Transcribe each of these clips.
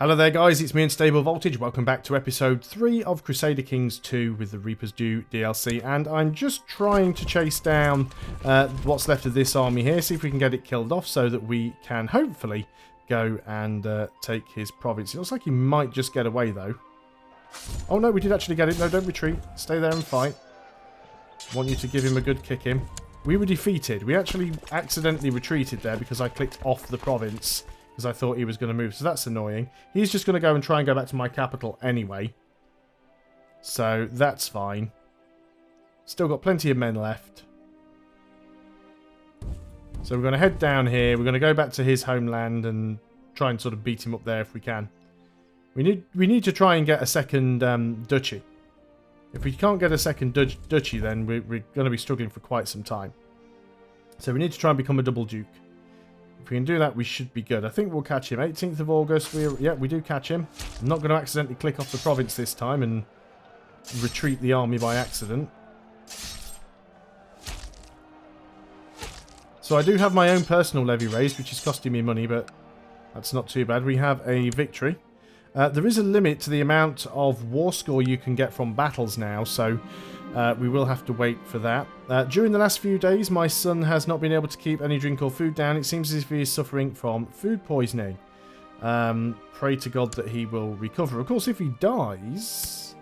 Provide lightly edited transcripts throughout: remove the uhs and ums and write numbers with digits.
Hello there guys, it's me Unstable Voltage. Welcome back to episode 3 of Crusader Kings 2 with the Reaper's Due DLC, and I'm just trying to chase down what's left of this army here, see if we can get it killed off so that we can hopefully go and take his province. It looks like he might just get away though. Oh no, we did actually get it. No, don't retreat. Stay there and fight. Want you to give him a good kick in. We were defeated. We actually accidentally retreated there because I clicked off the province. Because I thought he was going to move, so that's annoying. He's just going to go and try and go back to my capital anyway. So, that's fine. Still got plenty of men left. So we're going to head down here. We're going to go back to his homeland and try and sort of beat him up there if we can. We need to try and get a second duchy. If we can't get a second duchy, then we're going to be struggling for quite some time. So we need to try and become a double duke. If we can do that, we should be good. I think we'll catch him. 18th of August. Yeah, we do catch him. I'm not going to accidentally click off the province this time and retreat the army by accident. So I do have my own personal levy raised, which is costing me money, but that's not too bad. We have a victory. There is a limit to the amount of war score you can get from battles now, so we will have to wait for that. During the last few days, my son has not been able to keep any drink or food down. It seems as if he is suffering from food poisoning. Pray to God that he will recover. Of course, if he dies,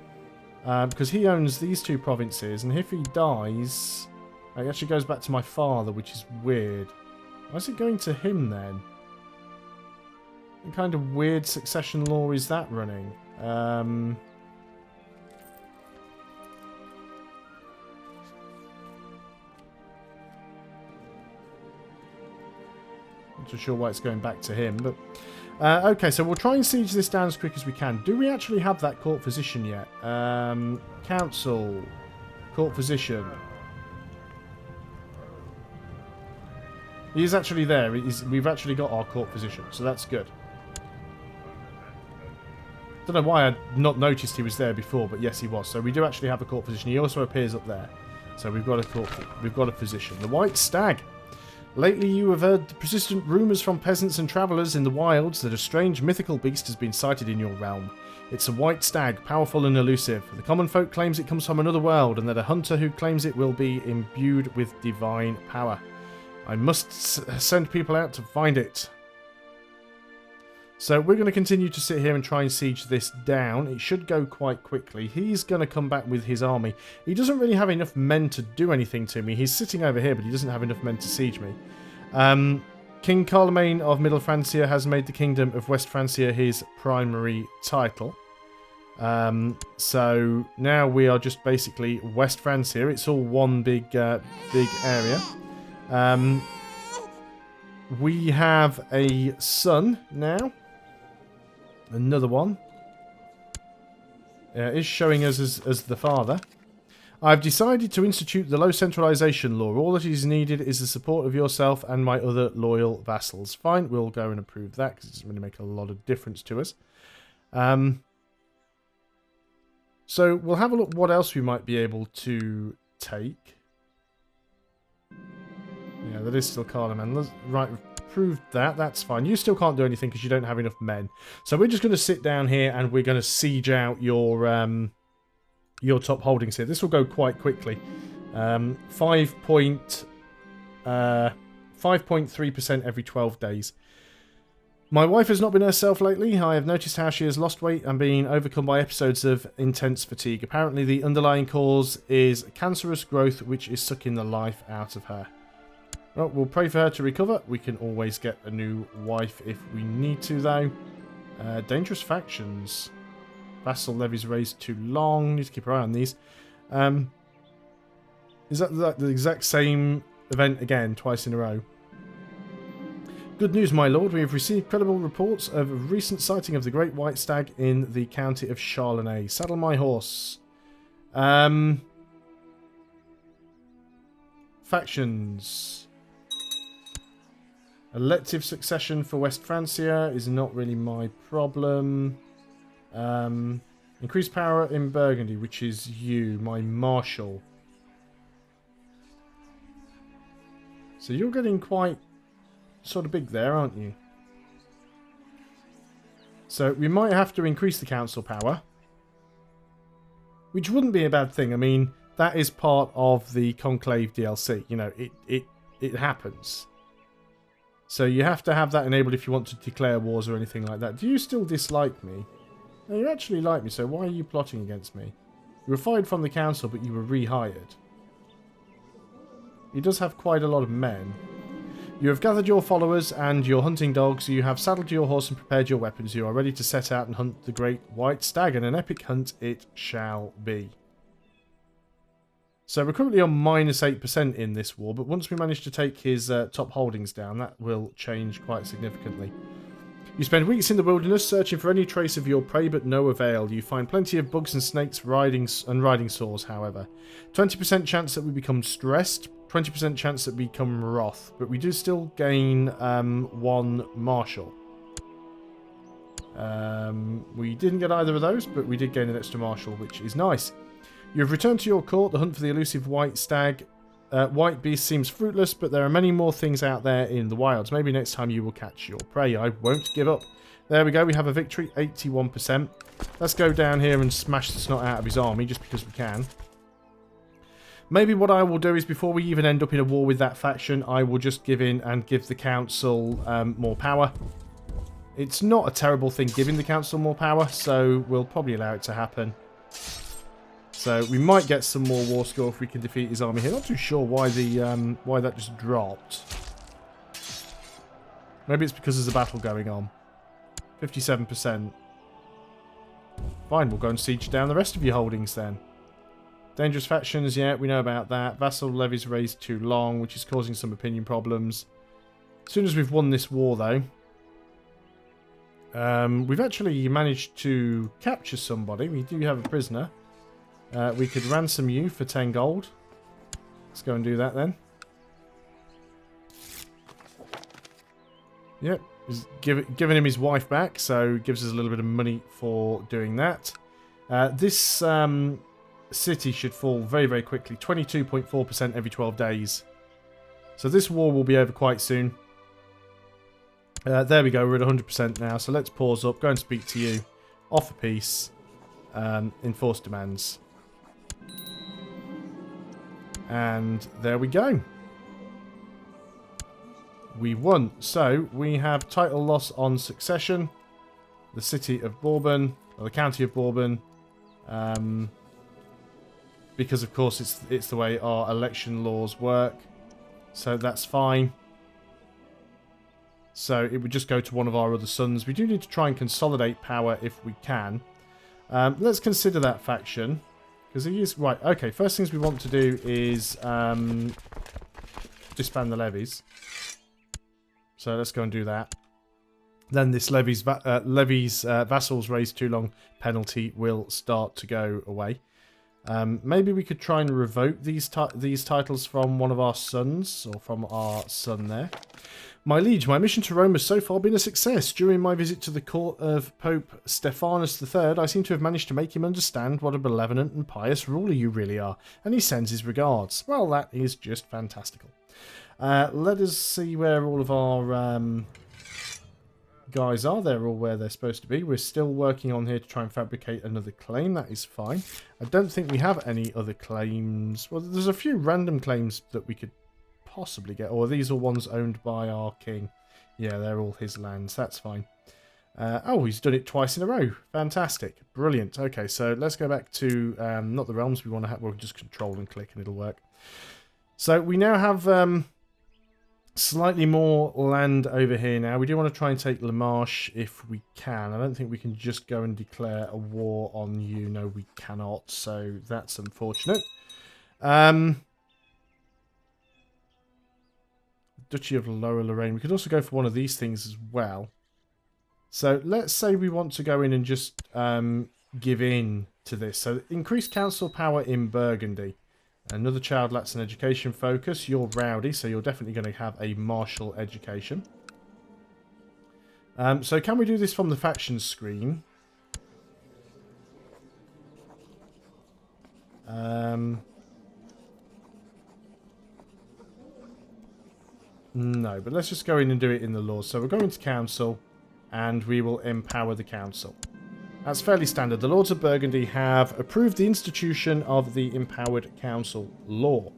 because he owns these two provinces, and if he dies, it actually goes back to my father, which is weird. Why is it going to him then? What kind of weird succession law is that running? Not too sure why it's going back to him, but okay, so we'll try and siege this down as quick as we can. Do we actually have that court physician yet? Council, court physician. He is actually there. We've actually got our court physician, so that's good. Don't know why I'd not noticed he was there before, but yes, he was. So we do actually have a court physician. He also appears up there. So we've got a physician. The White Stag. Lately you have heard the persistent rumours from peasants and travellers in the wilds that a strange mythical beast has been sighted in your realm. It's a white stag, powerful and elusive. The common folk claims it comes from another world, and that a hunter who claims it will be imbued with divine power. I must send people out to find it. So we're going to continue to sit here and try and siege this down. It should go quite quickly. He's going to come back with his army. He doesn't really have enough men to do anything to me. He's sitting over here, but he doesn't have enough men to siege me. King Carlomagne of Middle Francia has made the Kingdom of West Francia his primary title. So now we are just basically West Francia. It's all one big area. We have a son now. Another one. Is showing us as the father. I've decided to institute the low centralization law. All that is needed is the support of yourself and my other loyal vassals. Fine, we'll go and approve that because it doesn't really make a lot of difference to us. So we'll have a look what else we might be able to take. Yeah, that is still Carloman. Right, we've proved that. That's fine. You still can't do anything because you don't have enough men. So we're just going to sit down here and we're going to siege out your top holdings here. This will go quite quickly. 5.3% every 12 days. My wife has not been herself lately. I have noticed how she has lost weight and been overcome by episodes of intense fatigue. Apparently the underlying cause is cancerous growth which is sucking the life out of her. Well, we'll pray for her to recover. We can always get a new wife if we need to, though. Dangerous factions. Vassal levies raised too long. Need to keep our eye on these. Is that the exact same event again, twice in a row? Good news, my lord. We have received credible reports of a recent sighting of the Great White Stag in the county of Charlenay. Saddle my horse. Factions. Elective succession for West Francia is not really my problem. Increased power in Burgundy, which is you, my marshal. So you're getting quite sort of big there, aren't you? So we might have to increase the council power. Which wouldn't be a bad thing. I mean, that is part of the Conclave DLC. You know, it happens. So you have to have that enabled if you want to declare wars or anything like that. Do you still dislike me? No, you actually like me, so why are you plotting against me? You were fired from the council, but you were rehired. He does have quite a lot of men. You have gathered your followers and your hunting dogs. You have saddled your horse and prepared your weapons. You are ready to set out and hunt the great white stag, and an epic hunt it shall be. So we're currently on -8% in this war, but once we manage to take his top holdings down, that will change quite significantly. You spend weeks in the wilderness searching for any trace of your prey, but no avail. You find plenty of bugs and snakes riding saws, however. 20% chance that we become stressed, 20% chance that we become wrath, but we do still gain 1 marshal. We didn't get either of those, but we did gain an extra marshal, which is nice. You have returned to your court. The hunt for the elusive white stag. White beast seems fruitless, but there are many more things out there in the wilds. Maybe next time you will catch your prey. I won't give up. There we go. We have a victory, 81%. Let's go down here and smash the snot out of his army, just because we can. Maybe what I will do is, before we even end up in a war with that faction, I will just give in and give the council more power. It's not a terrible thing giving the council more power, so we'll probably allow it to happen. So we might get some more war score if we can defeat his army here. Not too sure why why that just dropped. Maybe it's because there's a battle going on. 57%. Fine, we'll go and siege down the rest of your holdings then. Dangerous factions, yeah, we know about that. Vassal levies raised too long, which is causing some opinion problems. As soon as we've won this war, though, we've actually managed to capture somebody. We do have a prisoner. We could ransom you for 10 gold. Let's go and do that then. Yep, he's giving him his wife back, so gives us a little bit of money for doing that. This city should fall very, very quickly. 22.4% every 12 days. So this war will be over quite soon. There we go, we're at 100% now. So let's pause up, go and speak to you. Offer peace. Enforce demands. And there we go. We won. So we have title loss on succession. The city of Bourbon, or the county of Bourbon. Because of course it's the way our election laws work. So that's fine. So it would just go to one of our other sons. We do need to try and consolidate power if we can. Let's consider that faction. Because he is... Right, okay. First things we want to do is disband the levies. So let's go and do that. Then this vassals raised too long penalty will start to go away. Maybe we could try and revoke these titles from one of our sons, or from our son there. My liege, my mission to Rome has so far been a success. During my visit to the court of Pope Stephanus III, I seem to have managed to make him understand what a benevolent and pious ruler you really are, and he sends his regards. Well, that is just fantastical. Let us see where all of our guys are. They're all where they're supposed to be. We're still working on here to try and fabricate another claim. That is fine. I don't think we have any other claims. Well, there's a few random claims that we could possibly get. Or are these all ones owned by our king? Yeah, they're all his lands. That's fine. Oh, he's done it twice in a row. Fantastic. Brilliant. Okay, so let's go back to not the realms we want to have. We'll just control and click and it'll work. So we now have slightly more land over here now. We do want to try and take La Marche if we can. I don't think we can just go and declare a war on you. No, we cannot. So that's unfortunate. Duchy of Lower Lorraine. We could also go for one of these things as well. So let's say we want to go in and just give in to this. So increase council power in Burgundy. Another child lacks an education focus. You're rowdy, so you're definitely going to have a martial education. So can we do this from the factions screen? No, but let's just go in and do it in the laws. So we're going to council, and we will empower the council. That's fairly standard. The Lords of Burgundy have approved the institution of the Empowered Council law.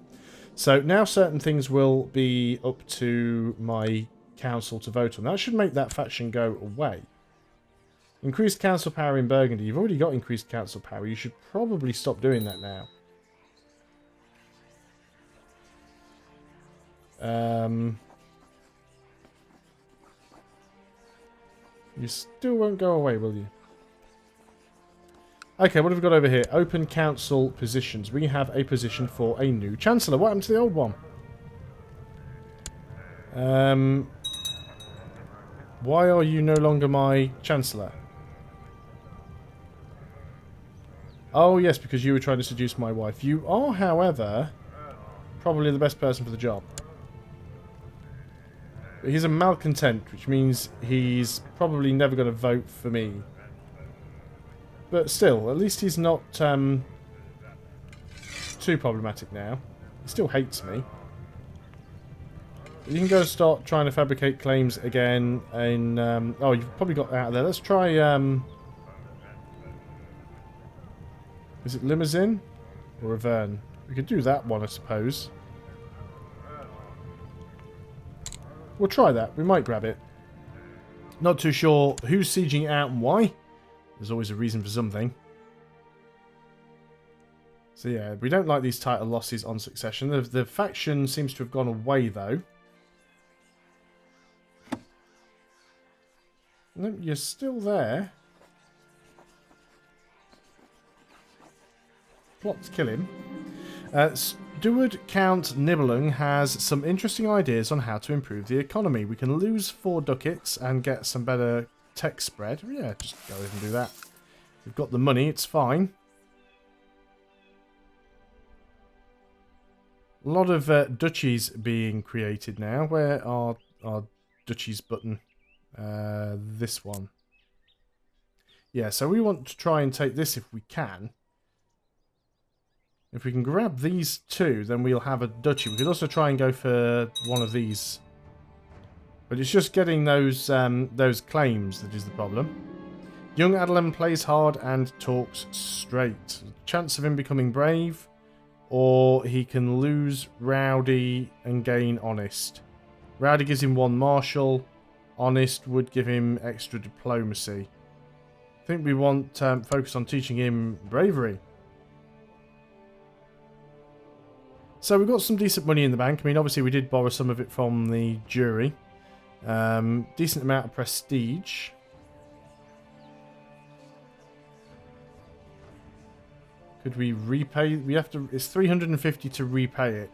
So now certain things will be up to my council to vote on. That should make that faction go away. Increased council power in Burgundy. You've already got increased council power. You should probably stop doing that now. You still won't go away, will you? Okay, what have we got over here? Open council positions. We have a position for a new chancellor. What happened to the old one? Why are you no longer my chancellor? Oh, yes, because you were trying to seduce my wife. You are, however, probably the best person for the job. But he's a malcontent, which means he's probably never going to vote for me. But still, at least he's not too problematic now. He still hates me. You can go start trying to fabricate claims again. And oh, you've probably got out of there. Let's try. Is it Limousine or Auvergne? We could do that one, I suppose. We'll try that. We might grab it. Not too sure who's sieging it out and why. There's always a reason for something. So yeah, we don't like these title losses on succession. The faction seems to have gone away, though. No, you're still there. Plot to kill him. Steward Count Nibelung has some interesting ideas on how to improve the economy. We can lose 4 ducats and get some better tech spread. Yeah, just go ahead and do that. We've got the money, it's fine. A lot of duchies being created now. Where are our duchies button? This one. Yeah, so we want to try and take this if we can. If we can grab these 2, then we'll have a duchy. We could also try and go for one of these. But it's just getting those claims that is the problem. Young Adelan plays hard and talks straight. Chance of him becoming brave, or he can lose Rowdy and gain Honest. Rowdy gives him 1 martial. Honest would give him extra diplomacy. I think we want focus on teaching him bravery. So we've got some decent money in the bank. I mean, obviously we did borrow some of it from the jury. Decent amount of prestige. Could we repay? We have to. It's 350 to repay it.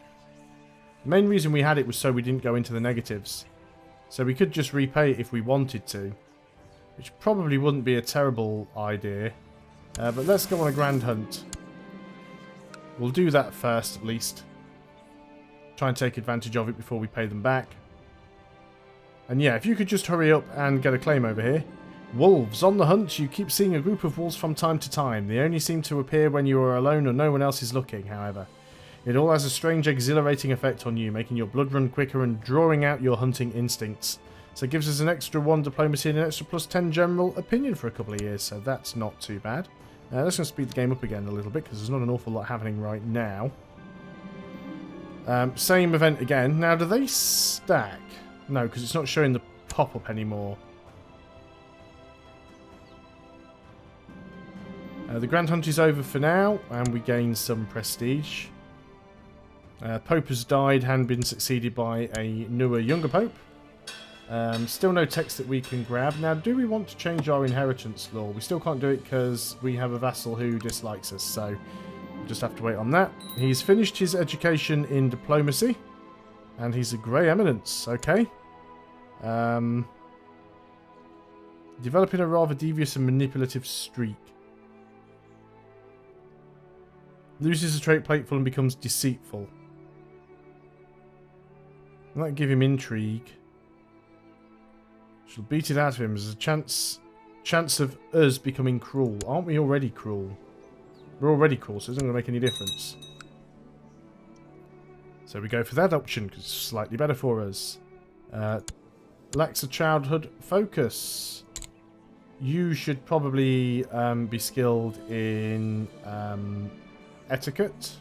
The main reason we had it was so we didn't go into the negatives. So we could just repay it if we wanted to, which probably wouldn't be a terrible idea. But let's go on a grand hunt. We'll do that first, at least. Try and take advantage of it before we pay them back. And yeah, if you could just hurry up and get a claim over here. Wolves. On the hunt, you keep seeing a group of wolves from time to time. They only seem to appear when you are alone or no one else is looking, however. It all has a strange, exhilarating effect on you, making your blood run quicker and drawing out your hunting instincts. So it gives us an extra 1 diplomacy and an extra +10 general opinion for a couple of years, so that's not too bad. Let's just speed the game up again a little bit, because there's not an awful lot happening right now. Same event again. Now, do they stack? No, because it's not showing the pop-up anymore. The Grand Hunt is over for now, and we gain some prestige. Pope has died and been succeeded by a newer, younger Pope. Still no text that we can grab. Now, do we want to change our inheritance law? We still can't do it because we have a vassal who dislikes us, so we'll just have to wait on that. He's finished his education in diplomacy, and he's a Grey Eminence, okay. Developing a rather devious and manipulative streak. Loses a trait plateful and becomes deceitful. That'll give him intrigue. She'll beat it out of him. There's a chance of us becoming cruel. Aren't we already cruel? We're already cruel, so it isn't going to make any difference. So we go for that option, because it's slightly better for us. Lacks a childhood focus. you should probably be skilled in etiquette.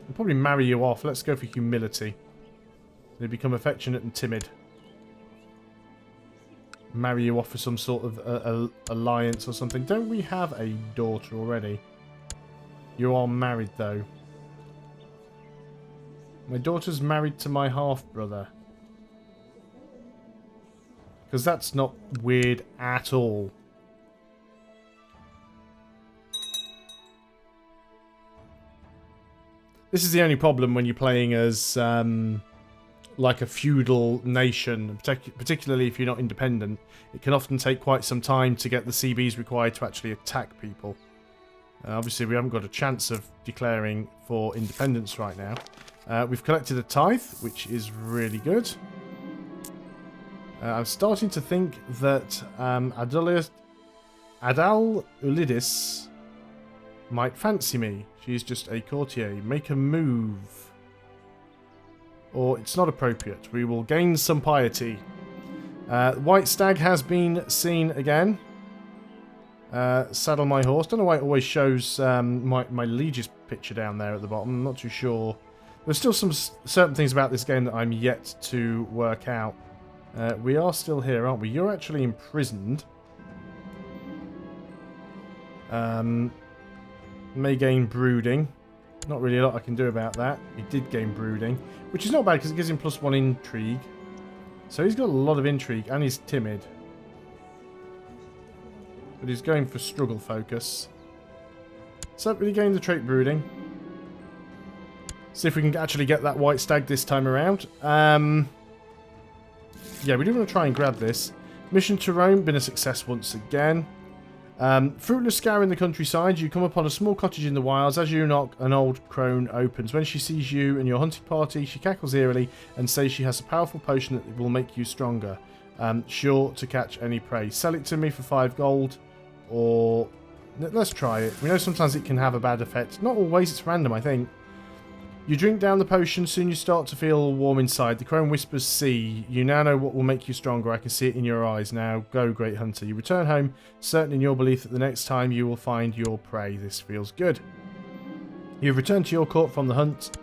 I'll probably marry you off. Let's go for humility. They become affectionate and timid. Marry you off for some sort of alliance or something. Don't we have a daughter already? You are married, though. My daughter's married to my half-brother. Because that's not weird at all. This is the only problem when you're playing as like a feudal nation, particularly if you're not independent. It can often take quite some time to get the CBs required to actually attack people. Obviously, we haven't got a chance of declaring for independence right now. We've collected a tithe, which is really good. I'm starting to think that Adal Ulidis might fancy me. She's just a courtier. Make a move. Or it's not appropriate. We will gain some piety. White stag has been seen again. Saddle my horse. Don't know why it always shows my liege's picture down there at the bottom. I'm not too sure. There's still some certain things about this game that I'm yet to work out. We are still here, aren't we? You're actually imprisoned. May gain brooding. Not really a lot I can do about that. He did gain brooding, which is not bad because it gives him +1 intrigue. So he's got a lot of intrigue and he's timid. But he's going for struggle focus. So we gain the trait brooding. See if we can actually get that white stag this time around. Yeah, we do want to try and grab this. Mission to Rome, been a success once again. Fruitless scour in the countryside. You come upon a small cottage in the wilds. As you knock, an old crone opens. When she sees you and your hunting party, she cackles eerily and says she has a powerful potion that will make you stronger. Sure to catch any prey. Sell it to me for 5 gold. Or let's try it. We know sometimes it can have a bad effect. Not always, it's random, I think. You drink down the potion, soon you start to feel warm inside. The crone whispers, see. You now know what will make you stronger. I can see it in your eyes now. Go, great hunter. You return home, certain in your belief that the next time you will find your prey. This feels good. You've returned to your court from the hunt.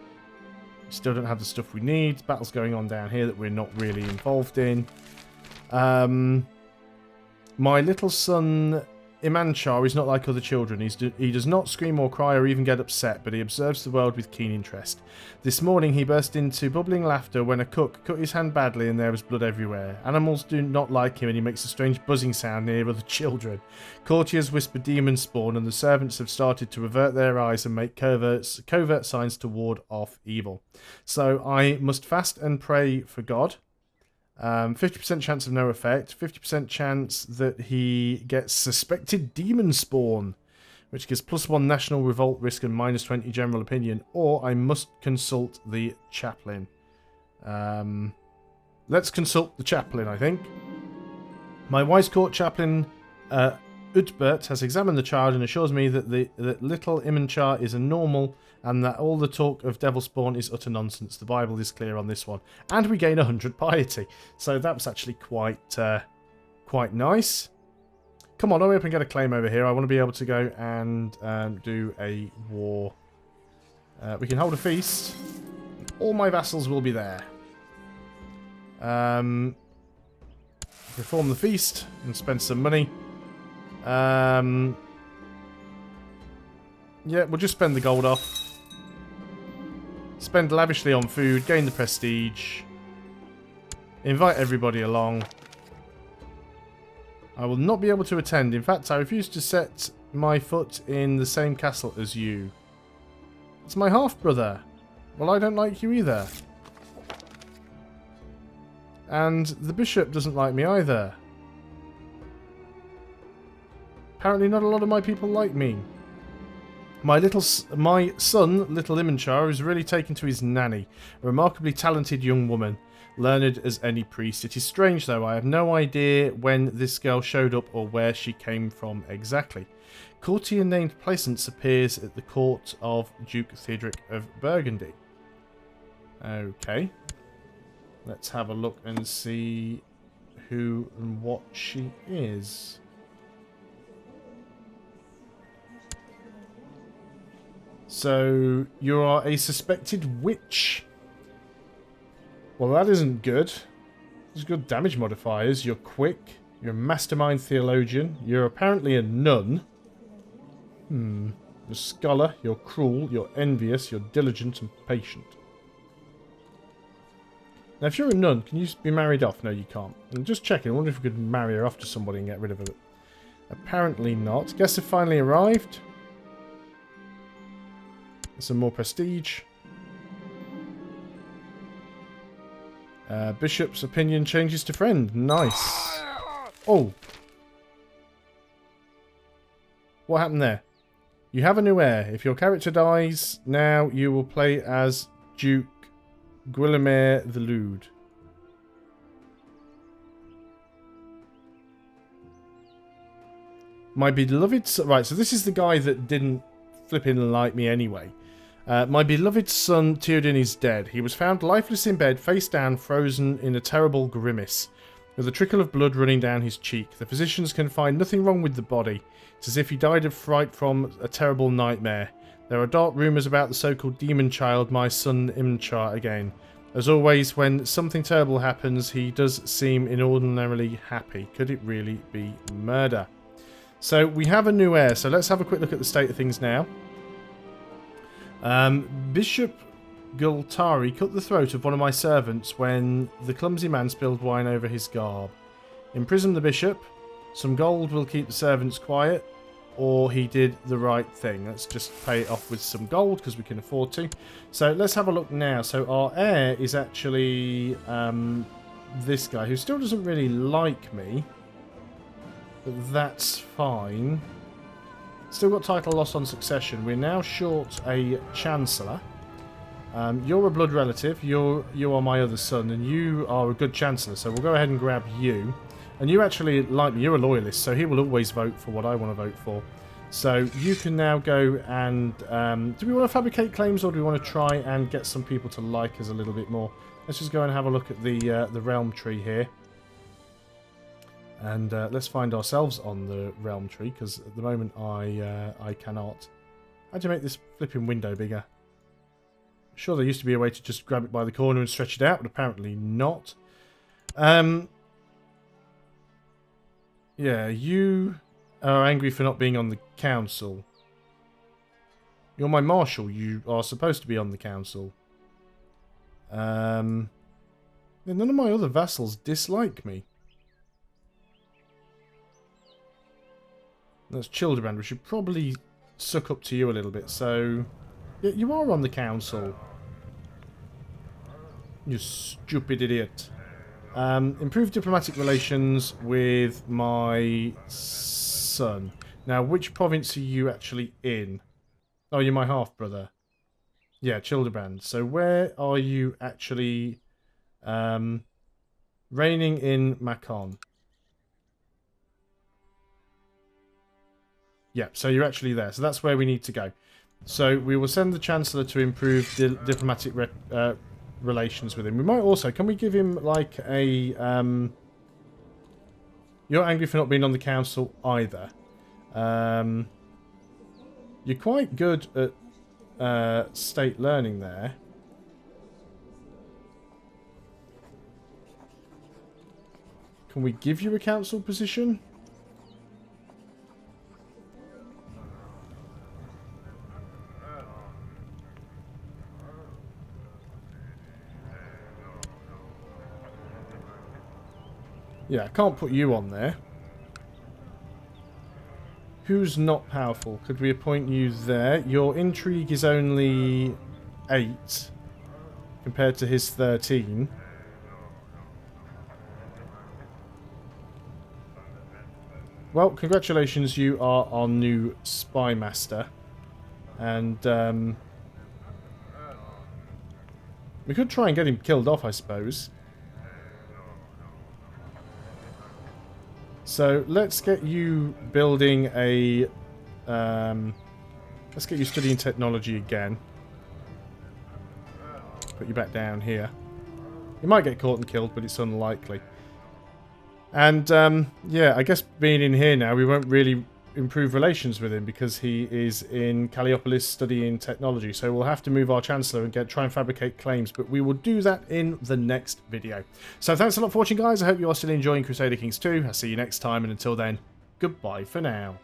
We still don't have the stuff we need. Battle's going on down here that we're not really involved in. My little son Imanchar is not like other children. He does not scream or cry or even get upset, but he observes the world with keen interest. This morning he burst into bubbling laughter when a cook cut his hand badly and there was blood everywhere. Animals do not like him and he makes a strange buzzing sound near other children. Courtiers whisper demon spawn and the servants have started to avert their eyes and make covert signs to ward off evil. So I must fast and pray for God. 50% chance of no effect, 50% chance that he gets suspected demon spawn, which gives +1 national revolt risk and -20 general opinion, or I must consult the chaplain. Let's consult the chaplain, I think. My wise court chaplain, Utbert, has examined the child and assures me that that little Imanchar is a normal and that all the talk of devil spawn is utter nonsense. The Bible is clear on this one. And we gain 100 piety. So that was actually quite nice. Come on, hurry up and get a claim over here. I want to be able to go and do a war. We can hold a feast. All my vassals will be there. Perform the feast and spend some money. Yeah, we'll just spend the gold off. Spend lavishly on food, gain the prestige. Invite everybody along. I will not be able to attend. In fact, I refuse to set my foot in the same castle as you. It's my half-brother. Well, I don't like you either. And the bishop doesn't like me either. Apparently not a lot of my people like me. My son, little Imanchar, is really taken to his nanny, a remarkably talented young woman, learned as any priest. It is strange, though. I have no idea when this girl showed up or where she came from exactly. Courtier named Plaisance appears at the court of Duke Theodoric of Burgundy. Okay. Let's have a look and see who and what she is. So, you are a suspected witch. Well, that isn't good. There's good damage modifiers. You're quick. You're a mastermind theologian. You're apparently a nun. You're a scholar. You're cruel. You're envious. You're diligent and patient. Now, if you're a nun, can you be married off? No, you can't. I'm just checking. I wonder if we could marry her off to somebody and get rid of her. Apparently not. Guests have finally arrived. Some more prestige. Bishop's opinion changes to friend. Nice. Oh. What happened there? You have a new heir. If your character dies, now you will play as Duke Guillemere the Lewd. My beloved son... Right, so this is the guy that didn't flipping like me anyway. My beloved son Theoden is dead. He was found lifeless in bed, face down, frozen in a terrible grimace, with a trickle of blood running down his cheek. The physicians can find nothing wrong with the body. It's as if he died of fright from a terrible nightmare. There are dark rumours about the so-called demon child, my son Imchar, again. As always, when something terrible happens, he does seem inordinarily happy. Could it really be murder? So, we have a new heir. So, let's have a quick look at the state of things now. Bishop Gultari cut the throat of one of my servants when the clumsy man spilled wine over his garb. Imprison the bishop. Some gold will keep the servants quiet. Or he did the right thing. Let's just pay it off with some gold because we can afford to. So let's have a look now. So our heir is actually this guy who still doesn't really like me. But that's fine. Still got title loss on succession. We're now short a chancellor. You're a blood relative. You are my other son, and you are a good chancellor. So we'll go ahead and grab you. And you actually like me. You're a loyalist, so he will always vote for what I want to vote for. So you can now go and... do we want to fabricate claims, or do we want to try and get some people to like us a little bit more? Let's just go and have a look at the realm tree here. And let's find ourselves on the realm tree, because at the moment I cannot. How do you make this flipping window bigger? I'm sure there used to be a way to just grab it by the corner and stretch it out, but apparently not. Yeah, you are angry for not being on the council. You're my marshal. You are supposed to be on the council. None of my other vassals dislike me. That's Childebrand. We should probably suck up to you a little bit. So, yeah, you are on the council. You stupid idiot. Improve diplomatic relations with my son. Now, which province are you actually in? Oh, you're my half-brother. Yeah, Childebrand. So where are you actually reigning in Macon? Yeah, so you're actually there. So that's where we need to go. So we will send the Chancellor to improve diplomatic relations with him. We might also... Can we give him, like, a... You're angry for not being on the council either. You're quite good at state learning there. Can we give you a council position? Yeah, I can't put you on there. Who's not powerful? Could we appoint you there? Your intrigue is only 8 compared to his 13. Well, congratulations, you are our new spy master. And we could try and get him killed off, I suppose. So let's get you building a... let's get you studying technology again. Put you back down here. You might get caught and killed, but it's unlikely. And yeah, I guess being in here now, we won't really improve relations with him because he is in Calliopolis studying technology. So we'll have to move our Chancellor and try and fabricate claims, but we will do that in the next video. So thanks a lot for watching, guys. I hope you are still enjoying Crusader Kings 2. I'll see you next time, and until then, goodbye for now.